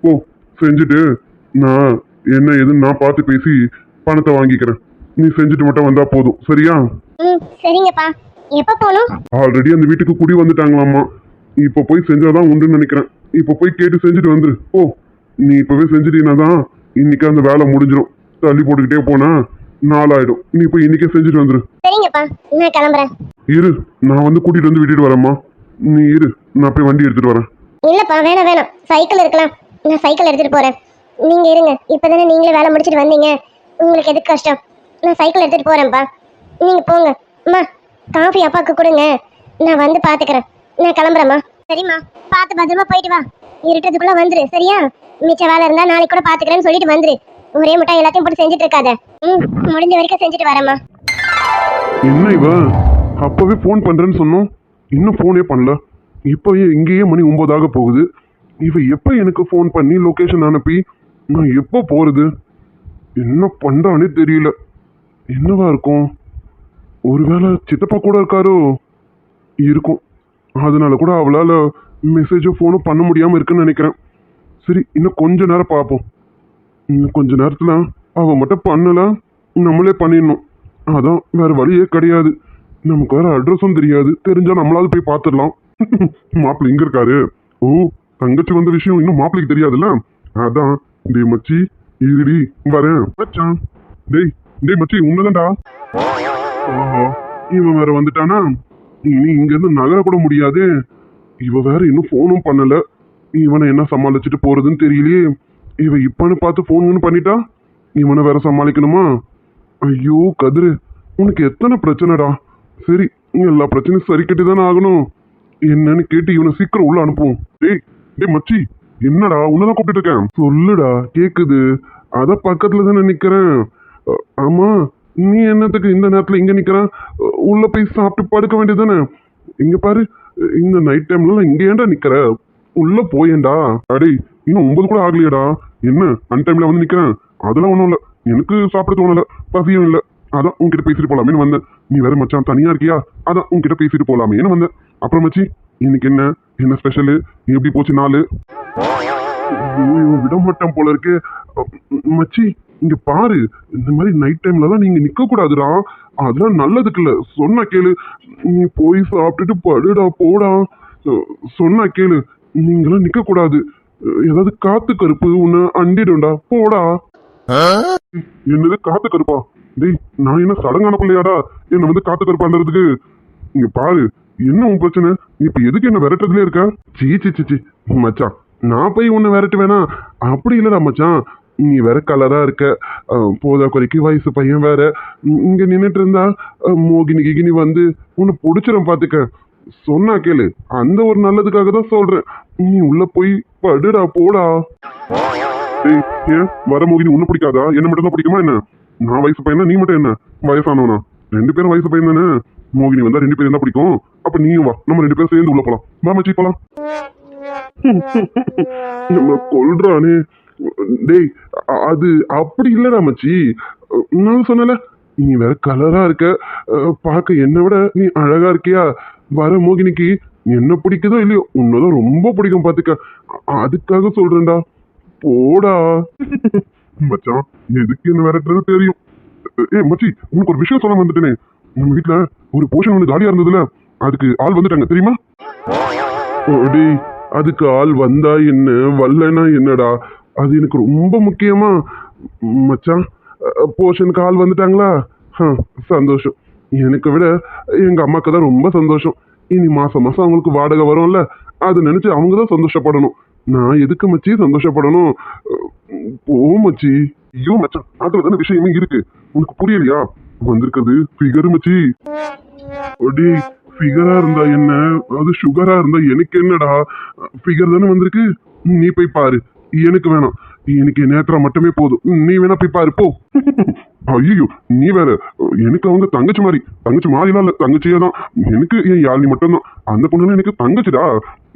ஓ, செஞ்சுட்டு நான் என்ன ஏதுன்னு நான் பார்த்து பேசி பணத்தை வாங்கிக்கிறேன். நீ செஞ்சுட்டு மட்டும் வந்தா போதும், சரியா? ம், சரிங்கப்பா. எப்போ போகணும்? ஆல்ரெடி அந்த வீட்டுக்கு குடி வந்துட்டாங்களாம்மா. இப்போ போய் செஞ்சாதான் உண்டுன்னு நினைக்கிறேன். இப்போ போய் கேட்டு செஞ்சுட்டு வந்துரு. ஓ, நீ இப்போவே செஞ்சுட்டீங்கன்னா தான் இன்னைக்கு அந்த வேலை முடிஞ்சிடும். தள்ளி போட்டுக்கிட்டே போனா நாளாயிடும். நீ போய் இன்னைக்கே செஞ்சுட்டு வந்துரு. சரிங்கப்பா, நான் கிளம்புறேன். இரு, நான் வந்து கூட்டிட்டு வந்து விட்டுட்டு வரேம்மா. நீ இரு, நான் போய் வண்டி எடுத்துட்டு வரேன். இல்லப்பா, வேணாம் வேணாம், சைக்கிள் இருக்கலாம், நான் சைக்கிள் எடுத்துட்டு போறேன். நீங்க இருங்க, இப்பதானே நீங்களே வேலை முடிச்சிட்டு வந்தீங்க, உங்களுக்கு எதுக்கு கஷ்டம்? நான் சைக்கிள் எடுத்துட்டு போறேன்ப்பா, நீங்க போங்க. அம்மா, காஃபி அப்பாவுக்கு கொடுங்க, நான் வந்து பாத்துக்கிறேன். நான் கிளம்புறேம்மா. சரிம்மா, பார்த்து பத்திரமா போயிட்டு வா. இருட்டதுக்குள்ள வந்துரு, சரியா? மிச்ச வேலை இருந்தா நாளைக்கு கூட பாத்துக்கிறேன்னு சொல்லிட்டு வந்துரு. ஒரே முட்டை எல்லாத்தையும் போட்டு செஞ்சுட்டு இருக்காத. ம், முடிஞ்ச வரைக்கும் செஞ்சுட்டு வரேம்மா. என்ன இவ அப்பவே ஃபோன் பண்றேன்னு சொன்னோம், இன்னும் ஃபோனே பண்ணல. இப்போயே இங்கேயே மணி 9 போகுது. இவ எப்போ எனக்கு ஃபோன் பண்ணி லொக்கேஷன் அனுப்பி நான் எப்போ போறது? என்ன பண்றானே தெரியல. என்னவா இருக்கும்? ஒருவேளை சித்தப்பா கூட இருக்காரோ? இருக்கும். அதனால கூட அவளால் மெசேஜோ ஃபோனும் பண்ண முடியாமல் இருக்குன்னு நினைக்கிறேன். சரி, இன்னும் கொஞ்ச நேரம் பார்ப்போம். இன்னும் கொஞ்ச நேரத்தில் அவ மட்டும் பண்ணல, நம்மளே பண்ணிடணும். அதான் வேற வழியே கிடையாது. நமக்கு வேற அட்ரஸும் தெரியாது. தெரிஞ்சா நம்மளாவது போய் பார்த்துடலாம். மாப்பிள்ளை இங்க இருக்காரு. ஓ, தங்கச்சி வந்த விஷயம் இன்னும் மாப்பிள்ளைக்கு தெரியாதுல்ல. அதான் டேய் மச்சி, இருடி வரேன். மச்சான், டேய் டேய் மச்சி, உன்னதான்டா. ஓஹோ, இவன் வேற வந்துட்டானா? இனி இங்க இருந்து நகர கூட முடியாது. இவ வேற இன்னும் ஃபோனும் பண்ணல. இவனை என்ன சமாளிச்சுட்டு போறதுன்னு தெரியலையே. இவ இப்பன்னு பார்த்து ஃபோன் பண்ணிட்டா, இவனை வேற சமாளிக்கணுமா? ஐயோ கதிரு, உனக்கு எத்தனை பிரச்சனைடா. சரி, எல்லா பிரச்சனையும் சரி கட்டி தானே ஆகணும். என்னன்னு கேட்டு இவனை சீக்கிரம் உள்ள அனுப்புவோம். டேய் டேய் மச்சி, என்னடா உன்னதான் கூப்பிட்டு இருக்கேன். சொல்லுடா, கேக்குது. அத பக்கத்துல தானே நிக்கிறேன். ஆமா, நீ என்னத்துக்கு இந்த நேரத்துல இங்க நிக்கிற? உள்ள போய் சாப்பிட்டு படுக்க வேண்டியதானே. இங்க பாரு, இந்த நைட் டைம்ல இங்க ஏன்டா நிக்கிற? உள்ள போயேன்டா. அடே, இன்னும் 9 கூட ஆகலையடா. என்ன அன் டைம்ல வந்து நிக்கிறேன்? அதெல்லாம் ஒண்ணும் இல்ல, எனக்கு சாப்பிட தோணல, பசியும் இல்ல. அதான் உன்கிட்ட பேசிட்டு போலாமேன்னு வந்தேன். நீ வேற மச்சான் தனியா இருக்கியா? அதான் உன்கிட்ட பேசிட்டு போலாமேன்னு வந்தேன். அப்புறம் மச்சி, இன்னைக்கு என்ன ஸ்பெஷலு? எப்படி போச்சு நாளு? விட மாட்டேன் போல இருக்கு. மச்சி, இங்க பாரு, இந்த மாதிரி நைட் டைம்லலாம் நீங்க நிக்க கூடாதுடா. அதெல்லாம் நல்லதுக்குல்ல. சொன்னா கேளு. நீ போய் சாப்பிட்டுட்டு படுடா, போடா. சொன்னா கேளு, நீங்களாம் நிக்க கூடாது. ஏதாவது காத்து கருப்பு உன்னை அண்டிடும்டா, போடா. என்னது காத்து கருப்பா? டேய், நான் என்ன சடங்கான பிள்ளையாடா என்ன வந்து காத்து கருப்பா அண்டறதுக்கு? இங்க பாரு, என்ன உன் பிரச்சனை? இப்ப எதுக்கு என்ன விரட்டுறதுலே இருக்க? சீ மச்சான், நான் போய் உன்னை விரட்டு வேணா? அப்படி இல்லடா மச்சான், நீ வேற கலரா இருக்க. போதா குறைக்கு வயசு பையன் வேற. இங்க நின்றுட்டு இருந்தா மோகினி கிகினி வந்து உன்னை பிடிச்சிடும் பாத்துக்க. சொன்னா கேளு, அந்த ஒரு நல்லதுக்காக தான் சொல்றேன். நீ உள்ள போய் படுடா, போடா. ஏய், ஏன் வர மோகினி உன்னை பிடிக்காதா? என்ன மட்டும் தான் பிடிக்குமா என்ன? நான் வயசு பையனா, நீ மட்டும் என்ன வயசானவனா? 2 பேரும் வயசு பையன் தானே. மோகினி வந்தா 2 பேரும் தான் பிடிக்கும். அப்ப நீயும் வா, நம்ம 2 பேரும் சேர்ந்து உள்ள போலாம். வா மச்சி, போலாம். நம்ம கொல்றானே. டேய், அது அப்படி இல்லடா மச்சி. நான் சொன்னல, நீ வேற கலரா இருக்க, பார்க்க என்னை விட நீ அழகா இருக்கியா. வர மோகினிக்கு என்ன பிடிக்குதோ இல்லையோ, உன்னதான் ரொம்ப பிடிக்கும் பாத்துக்க. அதுக்காக சொல்றேன்டா, போடா. மச்சான், எதுக்கு என்ன விரட்டுறது தெரியும். ஏ மச்சி, உனக்கு ஒரு விஷயம் சொல்ல வந்துட்டேனே. நம்ம வீட்டுல ஒரு போர்ஷன் வந்து காலியா இருந்ததுல, அதுக்கு ஆள் வந்துட்டாங்க தெரியுமா? டேய், அதுக்கு ஆள் வந்தா என்ன, வரலனா என்னடா? அது எனக்கு ரொம்ப முக்கியமா. மச்சான், போர்ஷனுக்கு ஆள் வந்துட்டாங்களா? சந்தோஷம். எனக்கு விட எங்க அம்மாக்கு தான் ரொம்ப சந்தோஷம். இனி மாசம் மாசம் அவங்களுக்கு வாடகை வரும்ல, அதை நினைச்சு அவங்க தான் சந்தோஷப்படணும். நான் எதுக்கு மச்சி சந்தோஷப்படணும்? போ மச்சி. ஐயோ மச்சான், அதுல தானே விஷயமே இருக்கு. உனக்கு புரியலையா? வந்திருக்கிறது ஃபிகர் மச்சி. டேய், ஃபிகரா இருந்தா என்ன, அது சுகரா இருந்தா எனக்கு என்னடா? ஃபிகர் தானே வந்திருக்கு. நீ போய் பாரு, எனக்கு வேணாம். எனக்கு நேத்ரா மட்டுமே போதும். நீ வேணா போய் பாரு போ. ஐயோ நீ வேற, எனக்கு அவங்க தங்கச்சி மாதிரிலாம் இல்ல, தங்கச்சியே தான் எனக்கு. என் யாழ்னி மட்டும்தான் அந்த பொண்ணு எனக்கு தங்கச்சிடா.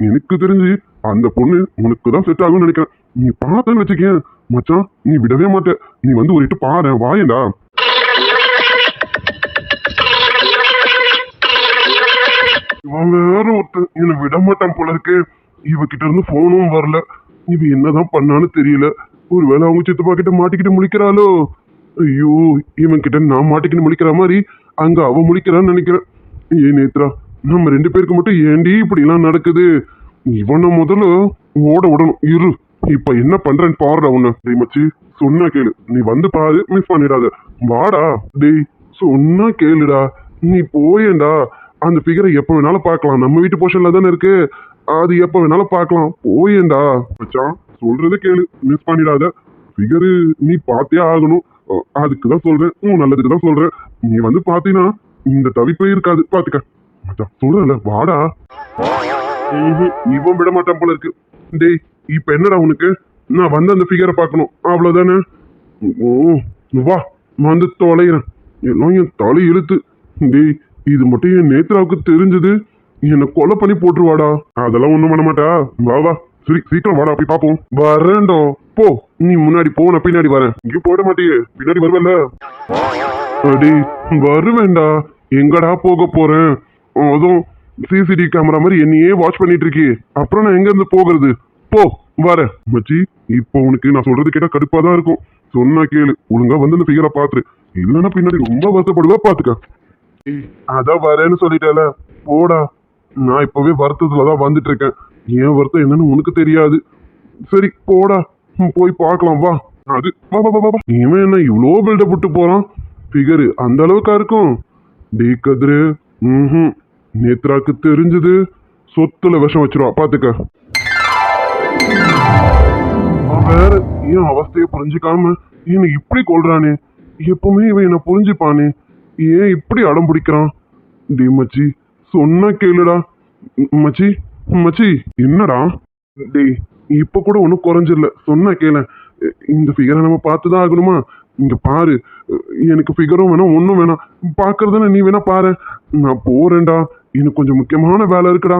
எனக்கு தெரிஞ்சு அந்த பொண்ணு உனக்கு தான் செட் ஆகும்னு நினைக்கிறேன். நீ பார்த்தேன்னு வச்சுக்கேன் மச்சான், நீ விடவே மாட்ட. நீ வந்து ஒரு இட்டு பாரு, வாயேண்டா. இவன் வேற ஒருத்தன் என்னை விட மாட்டான் போல இருக்கு. இவகிட்ட இருந்து போனும் வரல. இவ என்னதான் பண்ணான்னு தெரியல. ஒருவேளை அவங்க சித்தப்பா கிட்ட மாட்டிக்கிட்டு முழிக்கிறாளோ? ஐயோ, இவன் கிட்ட நான் மாட்டிக்கிட்டு முழிக்கிற மாதிரி அங்க அவ முழிக்கிறான்னு நினைக்கிறேன். நேத்ரா, நம்ம 2 பேருக்கு மட்டும் ஏண்டி இப்படி எல்லாம் நடக்குது? இவனை முதல்ல ஓட விடணும். இரு, இப்ப என்ன பண்றேன்னு பாருடா உன்ன. டேய் மச்சி, சொன்னா கேளு. நீ வந்து பாரு, மிஸ் பண்ணிடாத. வாடா. டேய் சொன்னா கேளுடா. நீ போயேண்டா. அந்த ஃபிகரை எப்ப வேணாலும் பார்க்கலாம். நம்ம வீட்டு போர்ஷன்ல தானே இருக்கு, அது எப்ப வேணாலும் பார்க்கலாம். போயேண்டா. மச்சான் சொல்றது கேளு, மிஸ் பண்ணிடாத. ஃபிகரு நீ பார்த்தே ஆகணும். அதுக்குதான் சொல்றேன், நல்லதுக்கு தான் சொல்றேன். நீ வந்து பாத்தீங்கன்னா இந்த தவிப்பே இருக்காது, பாத்துக்க. மச்சான் சொல்றல, வாடா. இவன் விட மாட்டான் போல இருக்கு. டேய் இப்ப என்னடா உனக்கு? நான் வந்து அந்த ஃபிகரை பார்க்கணும், அவ்வளவுதானே? ஓ வா, வந்து தொலைகிறேன். எல்லாம் என் தலை இழுத்து. டேய் இது மட்டும் என் நேத்ராவுக்கு தெரிஞ்சது என்னை கொலை பண்ணி போட்டுருவாடா. அதெல்லாம் ஒண்ணும் பண்ண மாட்டா. வா வா, சரி சீக்கிரம் வாடா, போய் பாப்போம். வரேன்டோ, போ. நீ முன்னாடி போ, நான் பின்னாடி வரேன். இங்கேயும் போட மாட்டியே, பின்னாடி வருவல்ல? அடி வருவேண்டா. எங்கடா போக போறேன்? அதுவும் சிசிடிவி கேமரா மாதிரி என்னையே வாட்ச் பண்ணிட்டு இருக்கி. அப்புறம் நான் எங்க இருந்து போகிறது? போ, வரேன். மச்சி, இப்போ உனக்கு நான் சொல்றது கேட்டா கடுப்பா தான் இருக்கும். சொன்னா கேளு, ஒழுங்கா வந்து அந்த ஃபிகரை பாத்துரு. இல்லைன்னா பின்னாடி ரொம்ப வருத்தப்படுவா, பாத்துக்க. அதான் வரேன்னு சொல்லிட்டேல, போடா. நான் இப்பவே வருத்தத்துலதான் வந்துட்டு இருக்கேன். ஏன் வருத்தம் என்னன்னு உனக்கு தெரியாது. சரி போடா, போய் பார்க்கலாம் வா. அது வா வா வா. இவன் என்ன இவ்வளோ பில்டப் விட்டு போறான்? ஃபிகரு அந்த அளவுக்கா இருக்கும்? டே கதிரு, நேத்ராக்கு தெரிஞ்சது சொத்துல விஷம் வச்சிருவா, பாத்துக்க. வேற ஏன் அவஸ்தைய புரிஞ்சுக்காம என்ன இப்படி கொள்றானே? எப்பவுமே இவன் என்ன புரிஞ்சுப்பானே, ஏன் இப்படி அடம் பிடிக்கிறான்? டே மச்சி, சொன்னா கேளுடா. மச்சி மச்சி, என்னடா? டேய் இப்ப கூட ஒன்னும் குறைஞ்சிடல, சொன்னா கேள. இந்த ஃபிகரை நம்ம பார்த்துதான் ஆகணுமா? இங்க பாரு, எனக்கு ஃபிகரும் வேணாம், ஒன்னும் வேணாம். பாக்குறதுன்னு நீ வேணா பாரு. நான் போறேன்டா, எனக்கு கொஞ்சம் முக்கியமான வேலை இருக்குடா.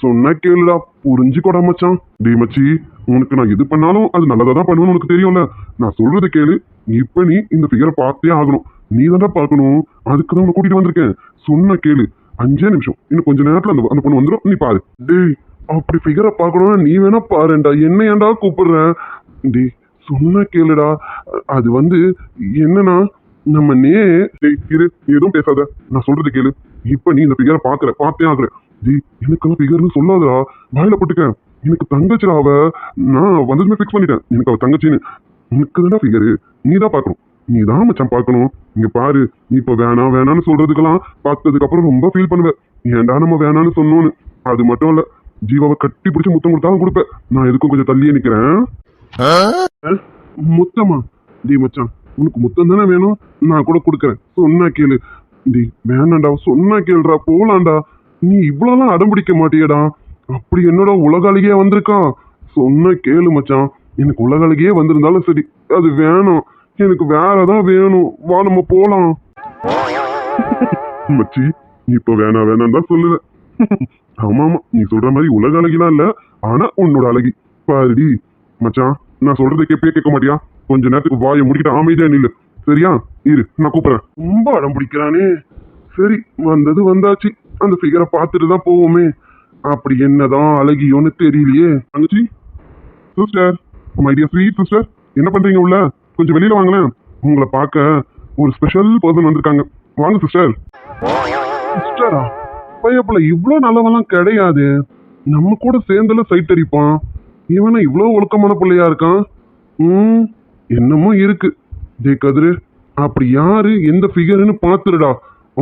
சொன்னா கேளுடா, புரிஞ்சுக்கோடா மச்சான். டேய் மச்சி, உனக்கு நான் எது பண்ணாலும் அது நல்லதா தான் பண்ணுவேன்னு உனக்கு தெரியும்ல. நான் சொல்றது கேளு. இப்ப நீ இந்த ஃபிகரை பார்த்தே ஆகணும். நீ தானே பார்க்கணும், அதுக்குதான் உன்னை கூட்டிட்டு வந்திருக்கேன். சொன்னா கேளு, 5 நிமிஷம், இன்னும் கொஞ்ச நேரத்துல அந்த பொண்ணு வந்துடும், நீ பாரு. டேய் அப்படி ஃபிகரை பார்க்கணும்னா நீ வேணா பாருண்டா, என்ன ஏன்டா கூப்பிடுறேன்? டேய் சொன்னா கேளுடா. அது வந்து என்னன்னா, நம்ம டேய் இரு, எதுவும் பேசாத, நான் சொல்றது கேளு. இப்ப நீ இந்த ஃபிகரை பார்த்தே ஆகுற. டேய் எனக்கு ஃபிகர்னு சொல்லாதடா, வாயில போட்டுக்க. எனக்கு தங்கச்சிடா அவ. நான் வந்ததுமே ஃபிக்ஸ் பண்ணிட்டேன், எனக்கு அவ தங்கச்சின்னு. உனக்கு தான்டா ஃபிகரு, நீ தான் பார்க்கணும். நீ தான் மச்சான் பார்க்கணும். இங்க பாரு, நீ இப்ப வேணான்னு சொல்றதுக்கெல்லாம் பார்த்ததுக்கு அப்புறம் ரொம்ப ஃபீல் பண்ணுவேன். ஏன்டா நம்ம வேணான்னு சொன்னோன்னு. அது மட்டும் இல்ல, ஜீவாவை கட்டி பிடிச்சி முத்தம் கொடுத்தாலும் கொடுப்பேன். நான் எதுக்கும் கொஞ்சம் தள்ளியே நிக்கிறேன். முத்தமா? டி மச்சான், உனக்கு முத்தம் தானே வேணும், நான் கூட கொடுக்குறேன். சொன்னா கேளு. டி வேணாண்டா, சொன்னா கேளுடா, போலாண்டா. நீ இவ்வளவுலாம் அடம் பிடிக்க மாட்டியடா. அப்படி என்னோட உலகாளியே வந்திருக்கான். சொன்னா கேளு மச்சான், எனக்கு உலகாளியே வந்திருந்தாலும் சரி, அது வேணும். எனக்கு வேறதான் வேணும். வா நம்ம போலாம். மச்சி, இப்ப வேணாம் தான் சொல்லுற. ஆமா ஆமா, நீ சொல்ற மாதிரி உலக அழகிலாம் இல்ல, ஆனா உன்னோட அழகி பாருடி. மச்சான், நான் சொல்றதை கேட்க மாட்டியா? கொஞ்ச நேரத்துக்கு வாயை முடிக்கிட்ட அமைதியா நில்லு, சரியா? இரு, நான் கூப்பிடுறேன். ரொம்ப அடம் பிடிக்கிறானே. சரி, வந்தது வந்தாச்சு. அந்த ஃபிகரை பார்த்துட்டு தான் போவோமே. அப்படி என்னதான் அழகியோன்னு தெரியலையே. தங்கச்சி, sister, my dear sweet sister, என்ன பண்றீங்க உள்ள? கொஞ்சம் வெளியில வாங்களேன். உங்களை பார்க்க ஒரு ஸ்பெஷல் பர்சன் வந்திருக்காங்க. வாங்க சிஸ்டர். சிஸ்டரா? பையப்புல இவ்வளோ நல்லவெல்லாம் கிடையாது. நம்ம கூட சேர்ந்துல சைட் அடிப்பான். இவனா இவ்வளோ ஒழுக்கமான பிள்ளையா இருக்கான். என்னமோ இருக்கு. டே கதிரு, அப்படி யாரு எந்த ஃபிகர்னு பாத்துருடா,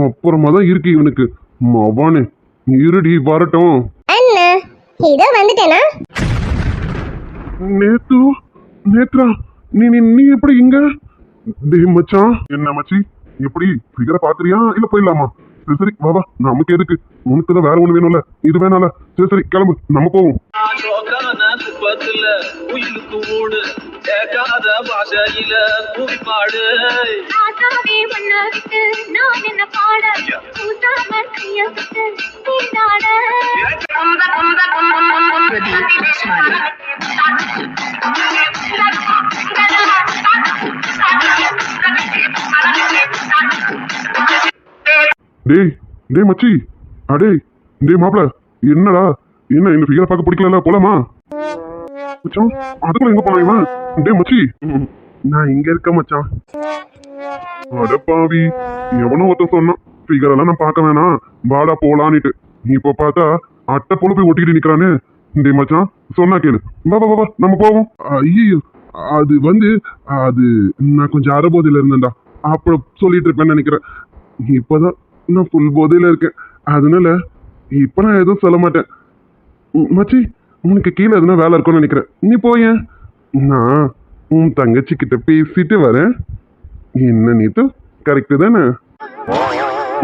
அப்புறமா தான் இருக்கு இவனுக்கு. மவானே இருடி, வரட்டும். அண்ணா இதோ வந்துட்டேனா? நேத்ரா, நீ எப்படி இங்க? டே மச்சான். என்ன மச்சி, எப்படி ஃபிகரை பாக்குறியா இல்ல போயிடலாமா? சரி வா வா, நமக்கு எதுக்கு? உனக்கு தான் வேற ஒண்ணு வேணும்ல, இது வேணால. சரி கிளம்பு, நம்ம போவோம். குப்பத்துல உயிருக்கு ஊடு கேட்காத பாஷையில கூப்பாடு ஆசாவே உன்னை விட்டு நான் என்ன பாட கூட்டாம கைய விட்டு தீண்டாட டேய் டேய் மச்சி அடே டேய் மாப்பிள என்னடா என்ன இந்த ஃபிகரை பார்க்க பிடிக்கல போலாமா மச்சான் அதுக்குள்ள எங்க போனா இவன் டேய் மச்சி நான் இங்க இருக்க மச்சான் அட பாவி எவனோ ஒருத்தன் சொன்னான் ஃபிகர் எல்லாம் நான் பார்க்க வேணாம் வாடா போலான்னுட்டு நீ இப்போ பார்த்தா அட்டை போல போய் ஒட்டிக்கிட்டு நிக்கிறானே டேய் மச்சான் சொன்னா கேளு வா வா வா நம்ம போவோம் ஐயோ அது அது நான் கொஞ்சம் அறபோதையில இருந்தேன்டா அப்புறம் சொல்லிட்டு இருப்பேன்னு நினைக்கிறேன் இப்பதான் நான் ஃபுல் போதையில இருக்கேன் அதனால இப்ப நான் எதுவும் சொல்ல மாட்டேன் மச்சி உனக்கு கீழே எதுனா வேலை இருக்கும்னு நினைக்கிறேன் நீ போயேன் நான் உன் தங்கச்சி கிட்ட பேசிட்டு வரேன் என்ன நீத்து கரெக்டு தானே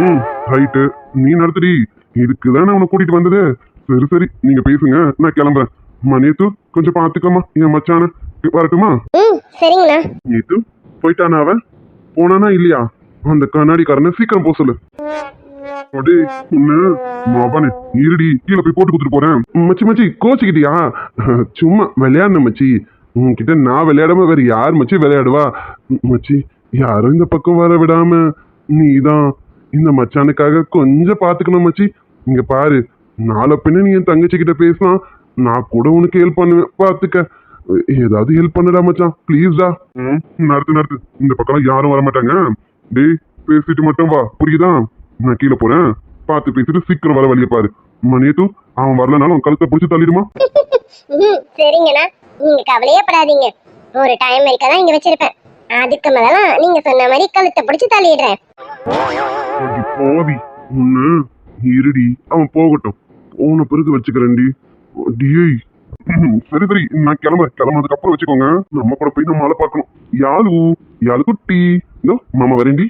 ம் ரைட்டு நீ நடத்துடி இதுக்குதானே உன்னை கூட்டிட்டு வந்தது சரி சரி நீங்க பேசுங்க நான் கிளம்புறேன் நீத்து கொஞ்சம் பாத்துக்கோமா என் மச்சான வரட்டுமா ம் சரிங்கண்ணா நீத்து போயிட்டானா அவன் போனானா இல்லையா அந்த கண்ணாடிக்காரனை சீக்கிரம் போக சொல்லு அடே உன்ன மாபானே இருடி கீழே போய் போட்டு கொடுத்துட்டு போறேன் மச்சி மச்சி கோச்சிக்கிட்டியா சும்மா விளையாடணும் மச்சி உன்கிட்ட நான் விளையாடாம வேற யார் மச்சி விளையாடுவா மச்சி யாரும் இந்த பக்கம் வர விடாம நீதான் இந்த மச்சானுக்காக கொஞ்சம் பாத்துக்கணும் மச்சி இங்க பாரு நாளை பின்ன நீ என் தங்கச்சி கிட்ட பேசினா நான் கூட உனக்கு ஹெல்ப் பண்ணுவேன் பாத்துக்க ஏதாவது ஹெல்ப் பண்ணுடா மச்சான் ப்ளீஸ்டா நடத்து இந்த பக்கம் யாரும் வர மாட்டாங்க டேய் பேசிட்டு மட்டும் வா புரியுதா நான் கீழே போறேன் பார்த்து பேசிட்டு சீக்கிரம் வர வழியை பாரு மணியத்து அவன் வரலனாலும் அவன் கழுத்தை பிடிச்சி தள்ளிடுமா ம் சரிங்கண்ணா நீங்க கவலையே படாதீங்க ஒரு டைம் இருக்கதான் இங்க வச்சிருப்பேன் அதுக்கு மேலாம் நீங்க சொன்ன மாதிரி கழுத்தை பிடிச்சு தள்ளிடுறேன் போதி ஒண்ணு இருடி அவன் போகட்டும் போன பிறகு வச்சுக்கிறேன்டி டியை சரி சரி நான் கிளம்புறதுக்கு அப்புறம் வச்சுக்கோங்க நம்ம கூட போய் நம்ம ஆளை பார்க்கணும் யாழு குட்டி இதோ மாமா வரேன்டி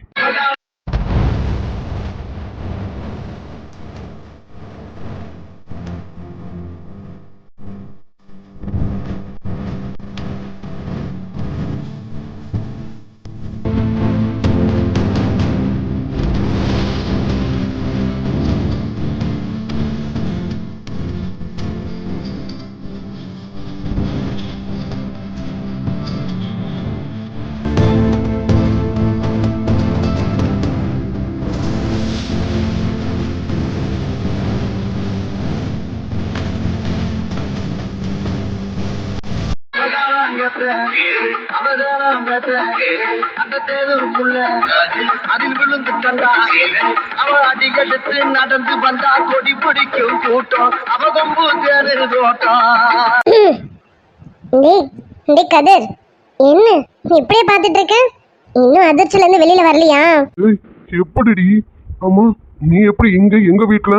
அந்த தேர்வுக்குள்ள அதில் விழுந்து கண்டா அவள் அடிக்கெடுத்து நடந்து வந்தா கொடி பிடிக்கும் கூட்டம் அவ கொம்பு தேரு தோட்டம் டேய் கதிர் என்ன நீ இப்படியே பாத்துட்டு இருக்க இன்னும் அதிர்ச்சில இருந்து வெளியில வரலையா எப்படிடி ஆமா நீ எப்படி எங்க வீட்டுல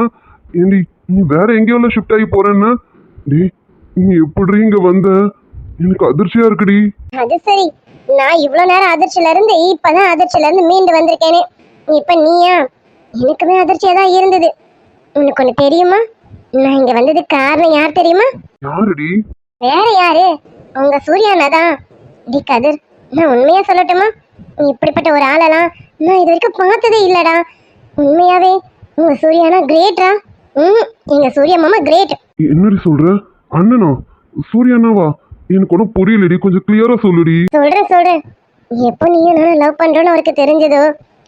ஏண்டி நீ வேற எங்கேயோ ஷிஃப்ட் ஆகி போறேன்னா டி நீ எப்படி இங்க வந்த எனக்கு அதிர்ச்சியா இருக்குடி அது சரி நான் இவ்வளவு நேரம் அதிர்ச்சியில இருந்து இப்பதான் அதிர்ச்சியில இருந்து மீண்டு வந்திருக்கேனே இப்ப நீயா எனக்குமே அதிர்ச்சியா தான் இருந்தது உனக்கு ஒண்ணு தெரியுமா நான் இங்க வந்தது காரணம் யார் தெரியுமா யாருடி வேற யாரு உங்க சூர்யானா தான் டி கதிர் நான் உண்மையா சொல்லட்டுமா இப்படிப்பட்ட ஒரு ஆளெல்லாம் நான் இது வரைக்கும் பார்த்ததே இல்லடா உண்மையாவே உங்க சூர்யானா கிரேட்ரா எங்க சூர்யா மாமா கிரேட் என்னடி சொல்ற அண்ணனா சூர்யானாவா எனக்கு ஒன்றும் புரியலடி கொஞ்சம் கிளியரா சொல்லுடி சொல்றேன் எப்போ நீயும் நானும் லவ் பண்றோன்னு அவருக்கு தெரிஞ்சதோ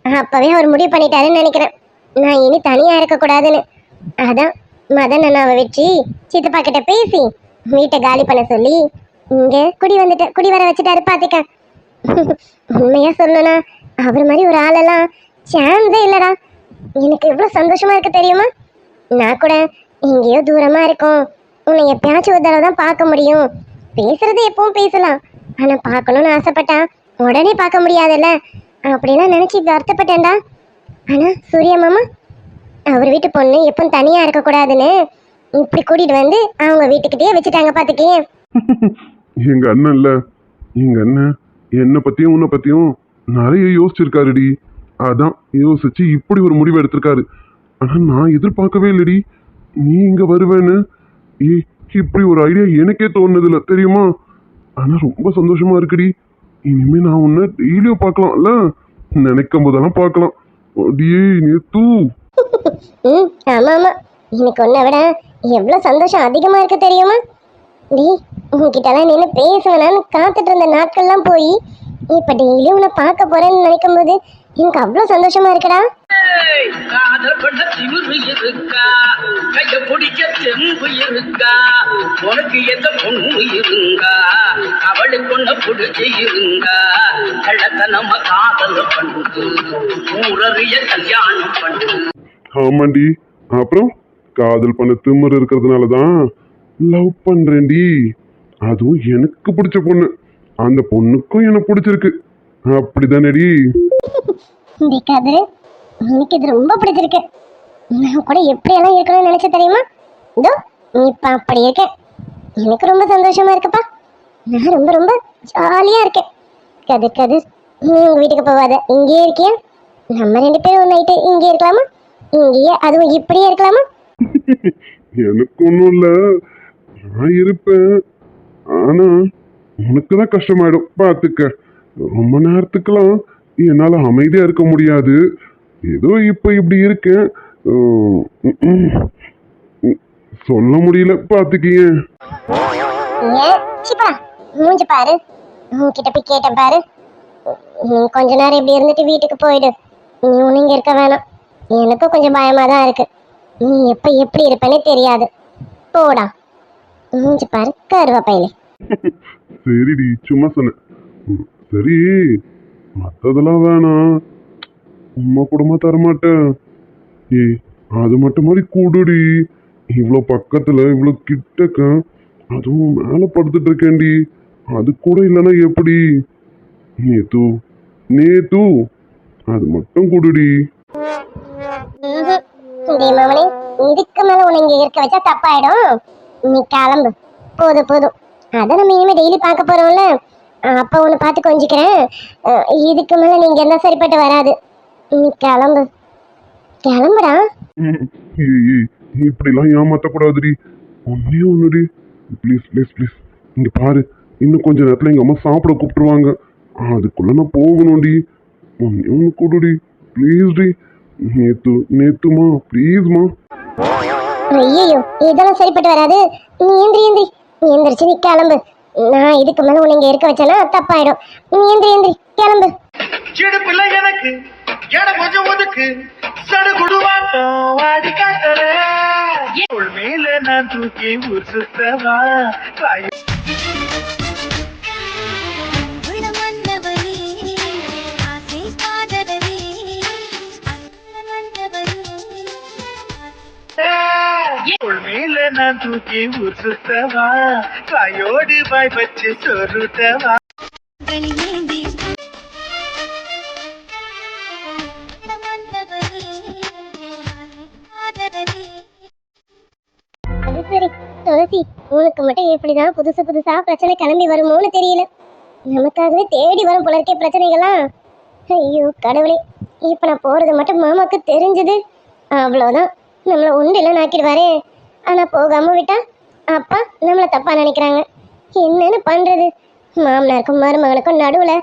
அப்பவே அவர் முடிவு பண்ணிட்டாருன்னு நினைக்கிறேன் நான் இனி தனியா இருக்க கூடாதுன்னு அதான் மதன் அண்ணாவை வச்சு சித்தப்பா கிட்ட பேசி வீட்டை காலி பண்ண சொல்லி இங்க குடி வர வச்சுட்டாரு பாத்துக்க உண்மையா சொல்லணும்னா அவர் மாதிரி ஒரு ஆளெல்லாம் சான்ஸே இல்லடா எனக்கு எவ்வளவு சந்தோஷமா இருக்கு தெரியுமா நான் கூட எங்கேயோ தூரமா இருக்கும் உன்னை எப்பயாச்சும் ஒரு தடவை தான் பார்க்க முடியும் பேசுறது எப்பவும் பேசலாம் ஆனா பார்க்கணும்னு ஆசைப்பட்டா உடனே பார்க்க முடியாதுல்ல அப்படிலாம் நினைச்சு வருத்தப்பட்டேன்டா ஆனா சூர்யா மாமா அவர் வீட்டு பொண்ணு எப்பவும் தனியா இருக்க கூடாதுன்னு இப்படி கூட்டிட்டு வந்து அவங்க வீட்டுக்கிட்டே வச்சுட்டாங்க பாத்துக்கே எங்க அண்ணன் என்னை பத்தியும் உன்னை பத்தியும் நிறைய யோசிச்சிருக்காருடி அதான் யோசிச்சு இப்படி ஒரு முடிவு எடுத்திருக்காரு ஆனா நான் எதிர்பார்க்கவே இல்லடி நீ இங்க வருவேன்னு இப்படி ஒரு ஐடியா எனக்கே தோணுதில்ல தெரியுமா ஆனா ரொம்ப சந்தோஷமா இருக்குடி. இனிமே நான் உன்னை டெய்லியும் பார்க்கலாம்ல, நினைக்கும் போதெல்லாம் பார்க்கலாம். அடியே நேத்து. ம் ஆமா ஆமா, எனக்கு உன்னை விட எவ்வளவு சந்தோஷம் அதிகமா இருக்கு தெரியுமா? டி உன்கிட்டலாம் நின்று பேசுவேனான்னு காத்துட்டு இருந்த நாட்கள்லாம் போய் இப்ப டெய்லி உன்னை பார்க்க போறேன்னு நினைக்கும் போது எனக்கு அவ்வளவு சந்தோஷமா இருக்குடா. காதல் பண்ண திமிரு இருக்கா, கைய பிடிக்க தெம்பு இருக்கா, உனக்கு எந்த பொண்ணு இருந்தா அவளுக்கு ஒண்ணு பிடிச்சி இருந்தா கள்ளத்தனமா காதல் பண்ணு ஊரறிய கல்யாணம் பண்ணு. ஆமாண்டி, அப்புறம் காதல் பண்ண திமிரு இருக்கிறதுனால தான் லவ் பண்றேன்டி. அதுவும் எனக்கு பிடிச்ச பொண்ணு, அந்த பொண்ணுக்கும் எனக்கு பிடிச்சிருக்கு. அப்படிதானடி? கதிரு, எனக்கு இது ரொம்ப பிடிச்சிருக்கு. நான் கூட எப்படியெல்லாம் இருக்கணும்னு நினைச்ச தெரியுமா? இதோ நீ இப்ப அப்படி இருக்க, எனக்கு ரொம்ப சந்தோஷமா இருக்குப்பா. நான் ரொம்ப ரொம்ப ஜாலியா இருக்கேன். கதிர் கதிர், நீ உங்க வீட்டுக்கு போவாத, இங்கேயே இருக்கியா? நம்ம 2 பேரும் ஒரு நைட்டு இங்கே இருக்கலாமா? இங்கேயே, அதுவும் இப்படியே இருக்கலாமா? எனக்கு ஒன்றும் இல்லை, நான் இருப்பேன். ஆனா உனக்கு தான் கஷ்டமாயிடும் பார்த்துக்க. ரொம்ப நேரத்துக்கெல்லாம் என்னால் அமைதியாக இருக்க முடியாது. ஏதோ இப்போ இப்படி இருக்கேன். சொல்ல முடியல, பார்த்துக்கிய. ஏன் சிப்பா மூஞ்சி பாரு, உன்கிட்ட போய் கேட்டேன் பாரு. நீ கொஞ்ச நேரம் இப்படி இருந்துட்டு வீட்டுக்கு போயிடு. நீ ஒன்றும் இங்கே இருக்க வேணாம். எனக்கும் கொஞ்சம் பயமா தான் இருக்கு. நீ எப்ப எப்படி இருப்பேனே தெரியாது. போடா, மூஞ்சி பாரு கருவாப்பையிலே. சரிடி, சும்மா சொன்னேன். சரி, மற்றதெல்லாம் வேணாம், உம்மா கூடமா தரமாட்டேன். ஏய், அது மட்டும் மாதிரி கூடுடி. இவ்வளோ பக்கத்துல இவ்வளோ கிட்டக்க, அதுவும் மேலே படுத்துட்டு இருக்கேன்டி. அது கூட இல்லைன்னா எப்படி? நேத்து நேத்து அது மட்டும் கூடுடி. மாமனே, இதுக்கு மேல உன்னை இங்க இருக்க வச்சா தப்பாயிடும். நீ கிளம்பு, போதும் போதும். அதான் நம்ம இனிமே டெய்லி பார்க்க போறோம்ல, அப்ப உன்னை பார்த்து கொஞ்சிக்கிறேன். இதுக்கு மேல நீங்க இருந்தா சரிப்பட்டு வராது. நீ கிளம்பு, கிளம்புடா. ஏய், இப்படிலாம் ஏமாத்தக்கூடாதுடி. ஒன்னே ஒன்னுடி, ப்ளீஸ் ப்ளீஸ் ப்ளீஸ். இங்க பாரு, இன்னும் கொஞ்ச நேரத்துல எங்க அம்மா சாப்பிட கூப்பிட்டுருவாங்க. அதுக்குள்ள நான் போகணும்டி. ஒன்னே ஒன்று கூடுடி, ப்ளீஸ் டி. நேத்துமா ப்ளீஸ்மா. ஐயோ, இதெல்லாம் சரிப்பட்டு வராது. நீ எந்திரி எந்திரிச்சு நீ கிளம்பு. நான் இதுக்கு மேல உன்னை இங்க இருக்க வச்சேன்னா தப்பாயிடும். நீ எந்திரி கிளம்பு. சிடுப்பில்லை எனக்கு இடம் கொஞ்சம் ஒதுக்கு சடு குடுவாட்டம் வாடி காட்டுறேன் மேல நான் தூக்கி ஊர் சுத்தவா மேல நான் தூக்கி ஊர் சுத்தவா தாயோடு வாய் வச்சு சொருத்தவா. அது சரி துளசி, உனக்கு மட்டும் எப்படிதான் புதுசு புதுசா பிரச்சனை கிளம்பி வருமோன்னு தெரியல. நமக்காகவே தேடி வரும் போல இருக்கே பிரச்சனைகள்லாம். ஐயோ கடவுளே, இப்ப நான் போறது மட்டும் மாமாக்கு தெரிஞ்சது அவ்வளவுதான், நம்மள உண்டில ஆக்கிடுவாரே. ஆனா போகாம விட்டா அப்பா நம்மள தப்பா நினைக்கிறாங்க. என்னன்னு பண்றது? மாமனாருக்கும் மருமகனுக்கும் நடுவுல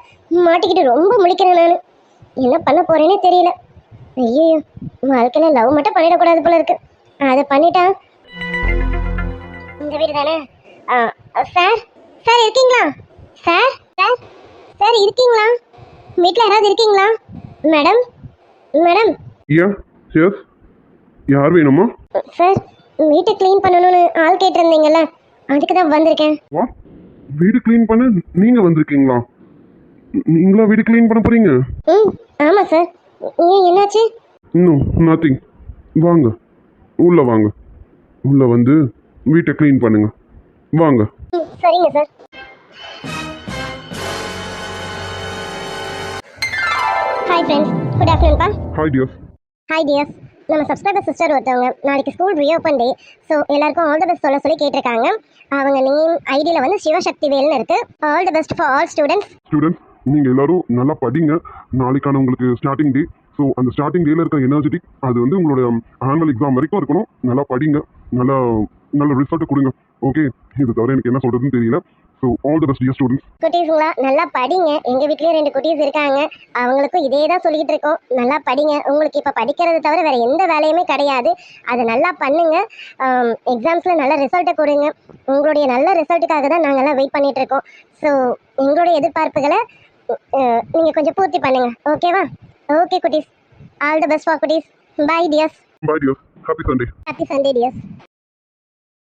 மாட்டிக்கிட்டு ரொம்ப முழிக்கிறேன் நானு. என்ன பண்ண போறேன்னே தெரியல. ஐயோ, வாழ்க்கையில லவ் மட்டும் பண்ணிடக்கூடாது போல இருக்கு. அதை பண்ணிட்டா இந்த வீடு தானே. சார் சார் இருக்கீங்களா? சார் சார் சார் இருக்கீங்களா? வீட்டில் யாராவது இருக்கீங்களா? Madam madam. எஸ், யார் வேணுமா? சார், வீட்டை க்ளீன் பண்ணணும்னு ஆள் கேட்டிருந்தீங்கல்ல, அதுக்கு தான் வந்திருக்கேன். வாட்? வீடு க்ளீன் பண்ண நீங்க வந்திருக்கீங்களா? நீங்களா வீடு க்ளீன் பண்ண போறீங்க? ம் ஆமாம் சார். ஏன் என்னாச்சு? இன்னும் நத்திங். வாங்க, உள்ள வாங்க. உள்ள வந்து வீட்டை க்ளீன் பண்ணுங்க. வாங்க. ம் சரிங்க சார். ஹாய் ஃப்ரெண்ட்ஸ், குட் ஆஃப்டர்நூன்ப்பா. Hi dears. ஹாய் டியர்ஸ், நம்ம சப்ஸ்கிரைபர் சிஸ்டர் ஒருத்தவங்க நாளைக்கு ஸ்கூல் ரீஓப்பன் டே, ஸோ எல்லாருக்கும் ஆல் தி பெஸ்ட் சொல்ல சொல்லி கேட்டிருக்காங்க. அவங்க நேம் ஐடியில் வந்து சிவசக்தி வேல்னு இருக்கு. All the best for all students. Students, நீங்கள் எல்லாரும் நல்லா படிங்க. நாளைக்கான உங்களுக்கு ஸ்டார்டிங் டே. ஸோ அந்த ஸ்டார்டிங் டேல இருக்க எனர்ஜெட்டிக் அது வந்து உங்களோட ஆனுவல் எக்ஸாம் வரைக்கும் இருக்கணும். நல்லா படிங்க, நல்ல ரிசல்ட் கொடுங்க. ஓகே, இது தவிர எனக்கு என்ன சொல்றதுன்னு தெரியல. So all the best dear students. குட்டீஸுங்களா நல்லா படிங்க. எங்கள் வீட்லேயும் 2 குட்டீஸ் இருக்காங்க. அவங்களுக்கும் இதே தான் சொல்லிக்கிட்டு இருக்கோம். நல்லா படிங்க. உங்களுக்கு இப்போ படிக்கிறத தவிர வேறு எந்த வேலையுமே கிடையாது. அதை நல்லா பண்ணுங்க. எக்ஸாம்ஸில் நல்ல ரிசல்ட்டை கொடுங்க. உங்களுடைய நல்ல ரிசல்ட்டுக்காக தான் நாங்கள்லாம் வெயிட் பண்ணிகிட்டு இருக்கோம். ஸோ எங்களுடைய எதிர்பார்ப்புகளை நீங்கள் கொஞ்சம் பூர்த்தி பண்ணுங்க. ஓகேவா? ஓகே குட்டீஸ். ஆல் தி பெஸ்ட் ஃபார் குட்டீஸ். Bye dears. Bye dear. Happy Sunday. Happy Sunday tears.